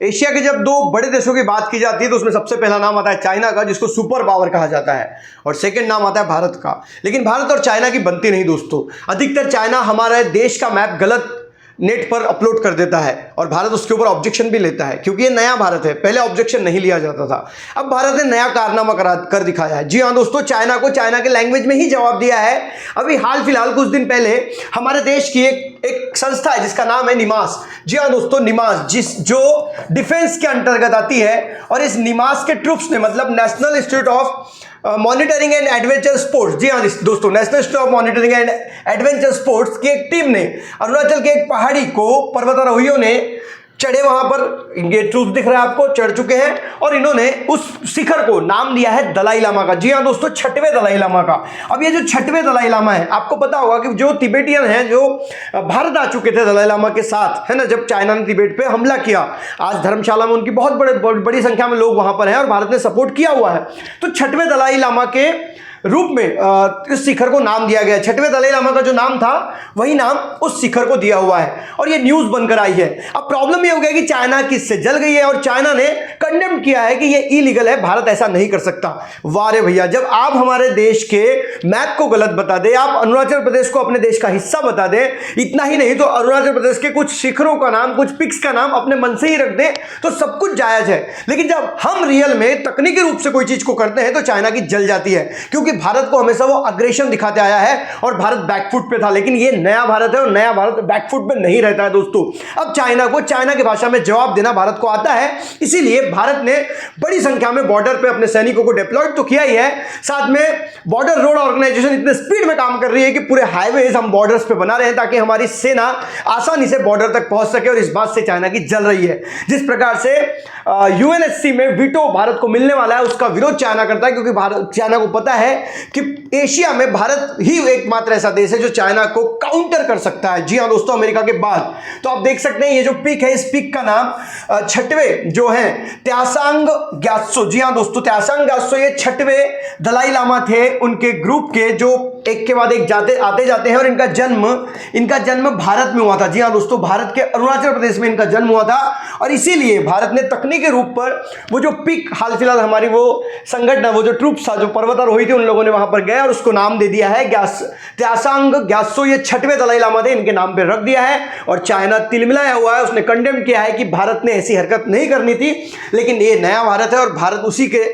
Asia के जब दो बड़े देशों की बात की जाती है तो उसमें सबसे पहला नाम आता है चाइना का, जिसको सुपर पावर कहा जाता है, और सेकंड नाम आता है भारत का। लेकिन भारत और चाइना की बनती नहीं दोस्तों। अधिकतर चाइना हमारे देश का मैप गलत नेट पर अपलोड कर देता है और भारत उसके ऊपर ऑब्जेक्शन भी लेता है, क्योंकि ये नया भारत है, पहले ऑब्जेक्शन नहीं लिया जाता था। अब भारत ने नया कारनामा कर दिखाया है। जी हाँ दोस्तों, चाइना को चाइना के लैंग्वेज में ही जवाब दिया है। अभी हाल फिलहाल कुछ दिन पहले हमारे देश की एक संस्था है जिसका नाम है निमास। जी हाँ दोस्तों, निमास जो डिफेंस के अंतर्गत आती है, और इस निमास के ट्रूप्स ने, मतलब National Institute of Monitoring and Adventure Sports, जी हाँ दोस्तों, National Institute of Monitoring and Adventure Sports की एक टीम ने अरुणाचल के एक पहाड़ी को पर्वतारोहियों ने चढ़े, वहां पर ये ट्रूप दिख रहा है आपको, चढ़ चुके हैं, और इन्होंने उस शिखर को नाम दिया है दलाई लामा का। जी हाँ दोस्तों, 6वें दलाई लामा का। अब ये जो 6वें दलाई लामा है, आपको पता होगा कि जो तिबेटियन हैं, जो भारत आ चुके थे दलाई लामा के साथ, है ना, जब चाइना ने तिबेट पे हमला किया, आज धर्मशाला में उनकी बहुत बड़ी संख्या में लोग वहां पर हैं और भारत ने सपोर्ट किया हुआ है। तो 6वें दलाई लामा के रूप में इस शिखर को नाम दिया गया। 6वें दलाई लामा का जो नाम था वही नाम उस शिखर को दिया हुआ है, और ये न्यूज बनकर आई है। अब प्रॉब्लम ये हो गया कि चाइना किससे जल गई है, और चाइना ने कंडेम किया है कि ये इलीगल है, भारत ऐसा नहीं कर सकता। वाह रे भैया, जब आप हमारे देश के मैप को गलत बता दे, आप अरुणाचल प्रदेश को अपने देश का हिस्सा बता दे, इतना ही नहीं तो अरुणाचल प्रदेश के कुछ शिखरों का नाम, कुछ पिक्स का नाम अपने मन से ही रख दे, तो सब कुछ जायज है। लेकिन जब हम रियल में तकनीकी रूप से कोई चीज को करते हैं तो चाइना की जल जाती है, क्योंकि भारत को हमेशा वो अग्रेशन दिखाते आया है और भारत बैकफुट पे था। लेकिन ये नया भारत है और नया भारत बैकफुट पे नहीं रहता है दोस्तों। अब चाइना को चाइना की भाषा में जवाब देना भारत को आता है, इसीलिए भारत ने बड़ी संख्या में बॉर्डर पे अपने सैनिकों को डिप्लॉयड तो किया ही है, साथ में बॉर्डर रोड ऑर्गेनाइजेशन इतने स्पीड में काम कर रही है कि पूरे हाईवेज हम बॉर्डर्स पे बना रहे हैं ताकि हमारी सेना आसानी से बॉर्डर तक पहुंच सके, और इस बात से चाइना की जल रही है। जिस प्रकार से यूएनएससी में वीटो भारत को मिलने वाला है, उसका विरोध चाइना करता है, क्योंकि भारत, चाइना को पता है कि एशिया में भारत ही एकमात्र ऐसा देश है जो चाइना को काउंटर कर सकता है। जी हाँ दोस्तों, अमेरिका के बाद। तो आप देख सकते हैं ये जो पिक है, इस पिक का नाम 6वें जो है त्सांग ग्यात्सो। जी हाँ दोस्तों, त्सांग ग्यात्सो ये 6वें दलाई लामा थे, उनके ग्रुप के, जो एक के बाद एक आते जाते हैं, और इनका जन्म भारत में हुआ था। जी हाँ दोस्तों, भारत के अरुणाचल प्रदेश में इनका जन्म हुआ था, और इसीलिए भारत ने तकनीकी रूप पर वो जो पिक हाल फिलहाल हमारी वो संगठन, वो जो ट्रूप्स था, जो पर्वतारोही थे, उन लोगों ने वहां पर गए और उसको नाम दे दिया है त्सांग ग्यात्सो। ये 6वें दलाई लामा थे, इनके नाम पे रख दिया है, और चाइना तिलमिलाया हुआ है, उसने कंडेम किया है कि भारत ने ऐसी हरकत नहीं करनी थी। लेकिन ये नया भारत है और भारत उसी के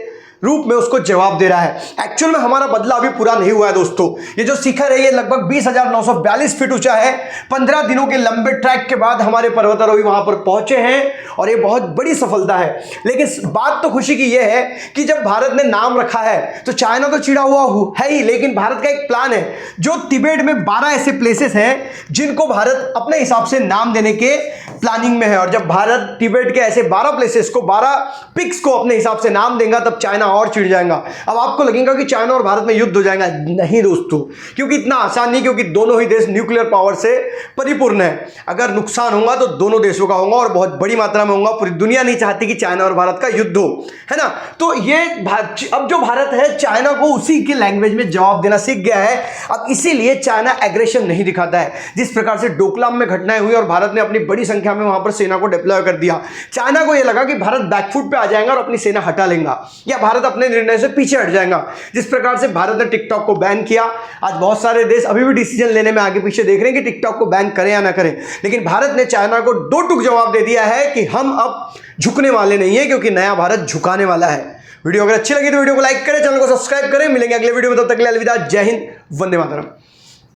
रूप में उसको जवाब दे रहा है। एक्चुअल में हमारा बदला अभी पूरा नहीं हुआ है दोस्तों। ये जो शिखर है ये लगभग 20,942 फीट ऊंचा है। 15 दिनों के लंबे ट्रैक के बाद हमारे पर्वतारोही वहां पर पहुंचे हैं, और ये बहुत बड़ी सफलता है। लेकिन बात तो खुशी की यह है कि जब भारत ने नाम रखा है तो चाइना तो चिड़ा हुआ है ही, लेकिन भारत का एक प्लान है, जो तिबेट में 12 ऐसे प्लेसेस हैं जिनको भारत अपने हिसाब से नाम देने के प्लानिंग में है। और जब भारत तिबेट के ऐसे 12 प्लेसेस को, 12 पिक्स को अपने हिसाब से नाम देगा, तब चाइना और चिढ़ जाएगा। अब आपको लगेगा कि चाइना और भारत में युद्ध हो जाएगा, नहीं दोस्तों, क्योंकि इतना आसान नहीं, क्योंकि दोनों ही देश न्यूक्लियर पावर से परिपूर्ण है। अगर नुकसान होगा तो दोनों देशों का होगा, और बहुत बड़ी मात्रा में होगा। पूरी दुनिया नहीं चाहती कि चाइना और भारत का युद्ध हो, है ना। तो ये अब जो भारत है, चाइना को उसी के लैंग्वेज में जवाब देना सीख गया है। अब इसीलिए चाइना एग्रेशन नहीं दिखाता है। जिस प्रकार से डोकलाम में घटनाएं हुई और भारत ने अपनी बड़ी संख्या में वहां पर सेना को डिप्लॉय कर दिया, चाइना को यह लगा कि भारत बैकफुट पे आ जाएगा और अपनी सेना हटा लेगा, या भारत अपने निर्णय से पीछे हट जाएगा। जिस प्रकार से भारत ने टिकटॉक को बैन किया, आज बहुत सारे देश अभी भी डिसीजन लेने में आगे पीछे देख रहे हैं कि टिकटॉक को बैन करें या ना करें। लेकिन भारत ने चाइना को दो टूक जवाब दे दिया है कि हम अब झुकने वाले नहीं है, क्योंकि नया भारत झुकाने वाला है। वीडियो अगर अच्छी लगी तो वीडियो को लाइक करें, चैनल को सब्सक्राइब करें। मिलेंगे अगले वीडियो में, तब तक के लिए अलविदा, जय हिंद, वंदे मातरम।